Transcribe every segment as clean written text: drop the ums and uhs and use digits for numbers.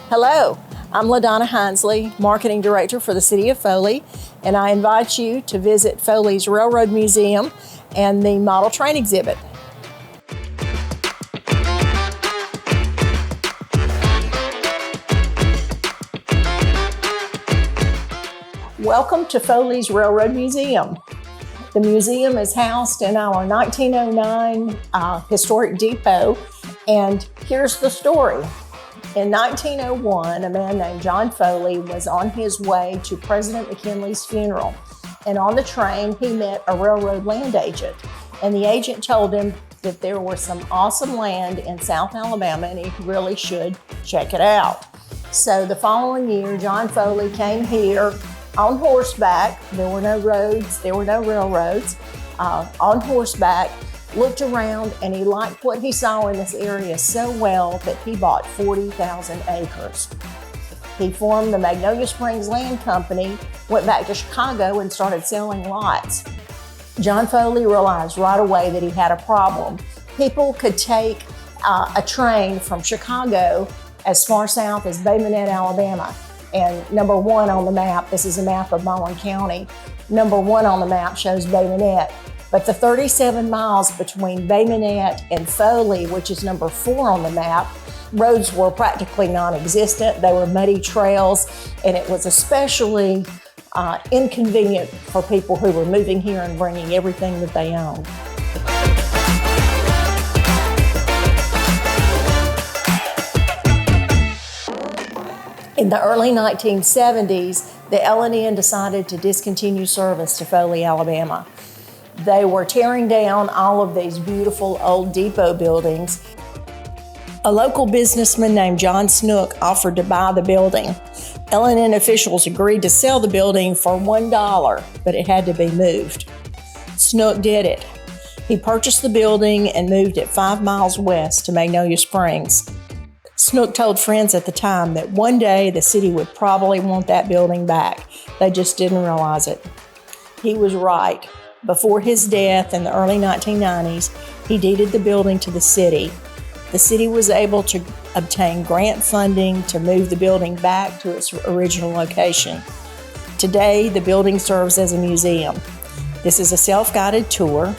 Hello, I'm LaDonna Hinesley, Marketing Director for the City of Foley, and I invite you to visit Foley's Railroad Museum and the Model Train exhibit. Welcome to Foley's Railroad Museum. The museum is housed in our 1909 historic depot, and here's the story. In 1901, a man named John Foley was on his way to President McKinley's funeral, and on the train he met a railroad land agent, and the agent told him that there was some awesome land in South Alabama and he really should check it out. So the following year, John Foley came here on horseback. There were no roads, there were no railroads, on horseback, looked around, and he liked what he saw in this area so well that he bought 40,000 acres. He formed the Magnolia Springs Land Company, went back to Chicago and started selling lots. John Foley realized right away that he had a problem. People could take a train from Chicago as far south as Bay Minette, Alabama. And number one on the map, this is a map of Mullen County, number one on the map shows Bay Minette. But the 37 miles between Bay Minette and Foley, which is number 4 on the map, roads were practically non-existent. They were muddy trails, and it was especially inconvenient for people who were moving here and bringing everything that they owned. In the early 1970s, the L&N decided to discontinue service to Foley, Alabama. They were tearing down all of these beautiful old depot buildings. A local businessman named John Snook offered to buy the building. L&N officials agreed to sell the building for $1, but it had to be moved. Snook did it. He purchased the building and moved it 5 miles west to Magnolia Springs. Snook told friends at the time that one day the city would probably want that building back. They just didn't realize it. He was right. Before his death in the early 1990s, he deeded the building to the city. The city was able to obtain grant funding to move the building back to its original location. Today, the building serves as a museum. This is a self-guided tour.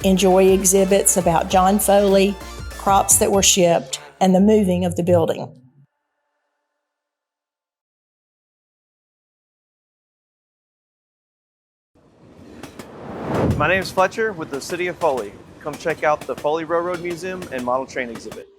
Enjoy exhibits about John Foley, crops that were shipped, and the moving of the building. My name is Fletcher with the City of Foley. Come check out the Foley Railroad Museum and Model Train exhibit.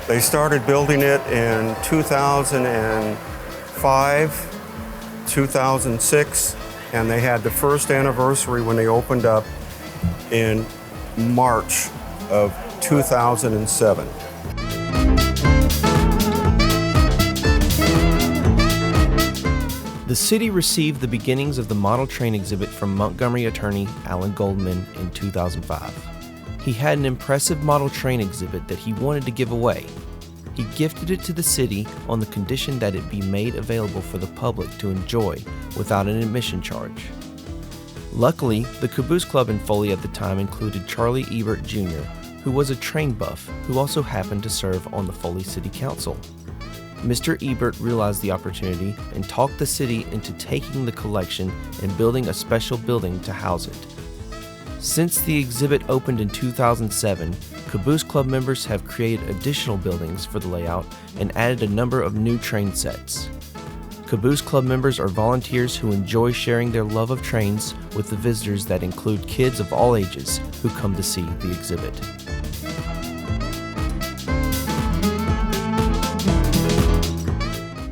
They started building it in 2005, 2006, and they had the first anniversary when they opened up in March of 2007. The city received the beginnings of the model train exhibit from Montgomery attorney Alan Goldman in 2005. He had an impressive model train exhibit that he wanted to give away. He gifted it to the city on the condition that it be made available for the public to enjoy without an admission charge. Luckily, the Caboose Club in Foley at the time included Charlie Ebert Jr., who was a train buff who also happened to serve on the Foley City Council. Mr. Ebert realized the opportunity and talked the city into taking the collection and building a special building to house it. Since the exhibit opened in 2007, Caboose Club members have created additional buildings for the layout and added a number of new train sets. Caboose Club members are volunteers who enjoy sharing their love of trains with the visitors that include kids of all ages who come to see the exhibit.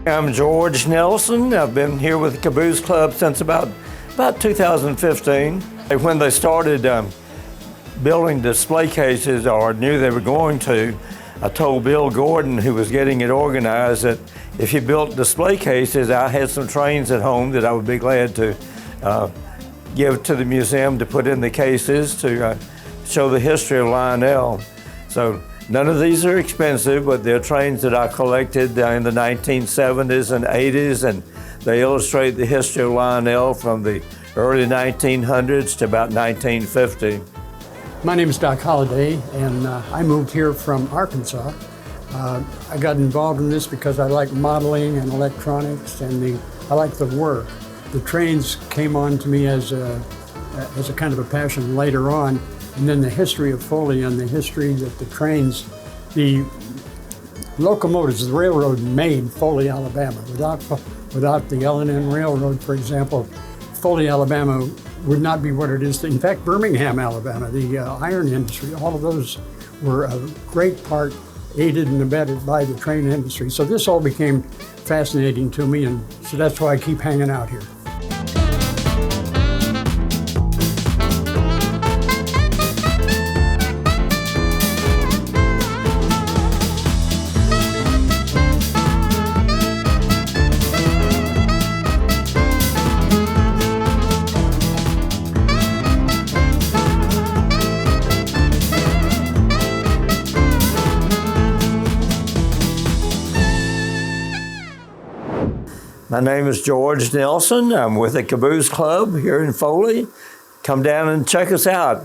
I'm George Nelson. I've been here with the Caboose Club since about 2015. When they started building display cases, or knew they were going to, I told Bill Gordon, who was getting it organized, that if he built display cases, I had some trains at home that I would be glad to give to the museum to put in the cases to show the history of Lionel. So none of these are expensive, but they're trains that I collected in the 1970s and 80s, and they illustrate the history of Lionel from the early 1900s to about 1950. My name is Doc Holliday, and I moved here from Arkansas. I got involved in this because I like modeling and electronics, and I like the work. The trains came on to me as a kind of a passion later on, and then the history of Foley and the history that the trains, the locomotives, the railroad made Foley, Alabama. Without the L&N Railroad, for example, Foley, Alabama would not be what it is. In fact, Birmingham, Alabama, the iron industry, all of those were a great part aided and abetted by the train industry. So this all became fascinating to me, and so that's why I keep hanging out here. My name is George Nelson. I'm with the Caboose Club here in Foley. Come down and check us out.